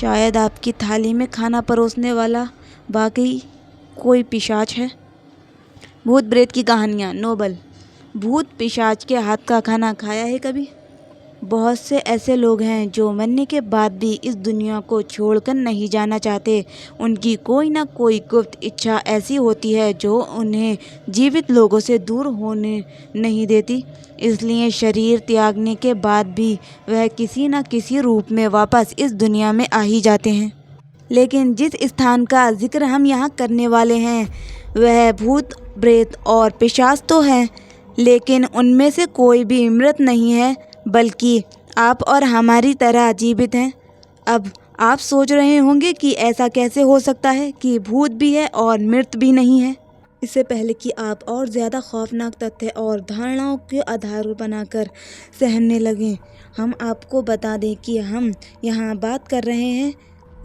शायद आपकी थाली में खाना परोसने वाला वाकई कोई पिशाच है। भूत प्रेत की कहानियाँ। नोबल। भूत पिशाच के हाथ का खाना खाया है कभी? बहुत से ऐसे लोग हैं जो मरने के बाद भी इस दुनिया को छोड़कर नहीं जाना चाहते। उनकी कोई ना कोई गुप्त इच्छा ऐसी होती है जो उन्हें जीवित लोगों से दूर होने नहीं देती। इसलिए शरीर त्यागने के बाद भी वह किसी न किसी रूप में वापस इस दुनिया में आ ही जाते हैं। लेकिन जिस स्थान का जिक्र हम यहाँ करने वाले हैं वह भूत प्रेत और पिशाच तो हैं, लेकिन उनमें से कोई भी मृत नहीं है, बल्कि आप और हमारी तरह जीवित हैं। अब आप सोच रहे होंगे कि ऐसा कैसे हो सकता है कि भूत भी है और मृत भी नहीं है। इससे पहले कि आप और ज़्यादा खौफनाक तथ्य और धारणाओं के आधार बनाकर सहमने लगें, हम आपको बता दें कि हम यहाँ बात कर रहे हैं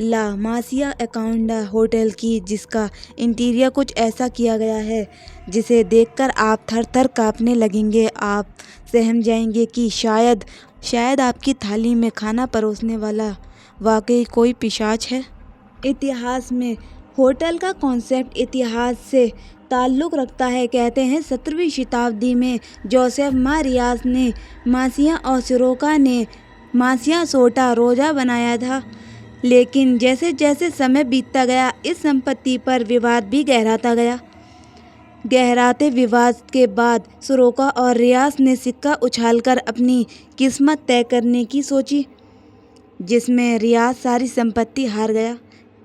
ला मासिया एकाउंडा होटल की, जिसका इंटीरियर कुछ ऐसा किया गया है जिसे देखकर आप थर थर काँपने लगेंगे। आप सहम जाएंगे कि शायद आपकी थाली में खाना परोसने वाला वाकई कोई पिशाच है। इतिहास में होटल का कॉन्सेप्ट इतिहास से ताल्लुक़ रखता है। कहते हैं 17वीं शताब्दी में जोसेफ मारियास ने मासिया और सिरोका ने मासिया सोटा रोजा बनाया था। लेकिन जैसे जैसे समय बीतता गया इस संपत्ति पर विवाद भी गहराता गया। गहराते विवाद के बाद सिरोका और रियास ने सिक्का उछालकर अपनी किस्मत तय करने की सोची, जिसमें रियास सारी संपत्ति हार गया।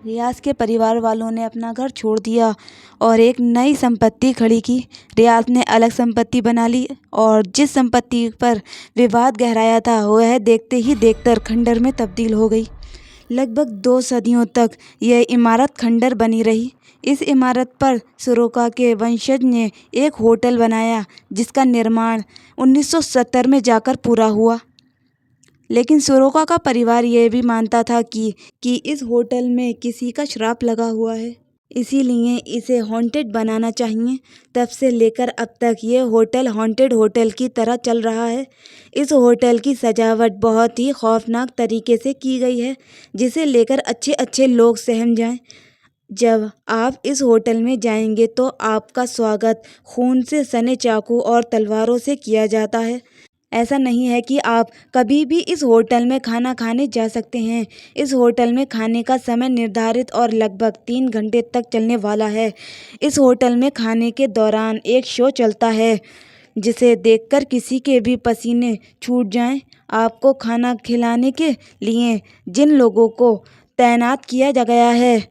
रियास के परिवार वालों ने अपना घर छोड़ दिया और एक नई संपत्ति खड़ी की। रियास ने अलग संपत्ति बना ली और जिस संपत्ति पर विवाद गहराया था वह देखते ही देखते खंडर में तब्दील हो गई। लगभग 2 सदियों तक यह इमारत खंडर बनी रही। इस इमारत पर सिरोका के वंशज ने एक होटल बनाया जिसका निर्माण 1970 में जाकर पूरा हुआ। लेकिन सिरोका का परिवार यह भी मानता था कि इस होटल में किसी का श्राप लगा हुआ है, इसीलिए इसे हॉन्टेड बनाना चाहिए। तब से लेकर अब तक ये होटल हॉन्टेड होटल की तरह चल रहा है। इस होटल की सजावट बहुत ही खौफनाक तरीके से की गई है, जिसे लेकर अच्छे लोग सहम जाएं। जब आप इस होटल में जाएंगे तो आपका स्वागत खून से सने चाकू और तलवारों से किया जाता है। ऐसा नहीं है कि आप कभी भी इस होटल में खाना खाने जा सकते हैं। इस होटल में खाने का समय निर्धारित और लगभग 3 घंटे तक चलने वाला है। इस होटल में खाने के दौरान एक शो चलता है जिसे देखकर किसी के भी पसीने छूट जाएं। आपको खाना खिलाने के लिए जिन लोगों को तैनात किया गया है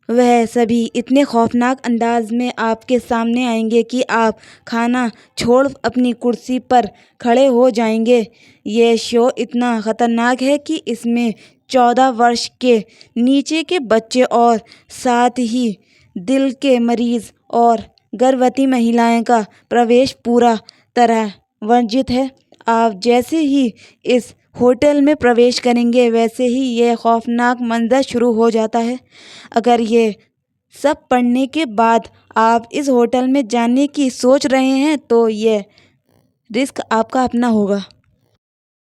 वह सभी इतने खौफनाक अंदाज में आपके सामने आएंगे कि आप खाना छोड़ अपनी कुर्सी पर खड़े हो जाएंगे। यह शो इतना ख़तरनाक है कि इसमें 14 वर्ष के नीचे के बच्चे और साथ ही दिल के मरीज़ और गर्भवती महिलाएं का प्रवेश पूरा तरह वर्जित है। आप जैसे ही इस होटल में प्रवेश करेंगे वैसे ही यह खौफनाक मंजर शुरू हो जाता है। अगर ये सब पढ़ने के बाद आप इस होटल में जाने की सोच रहे हैं तो यह रिस्क आपका अपना होगा।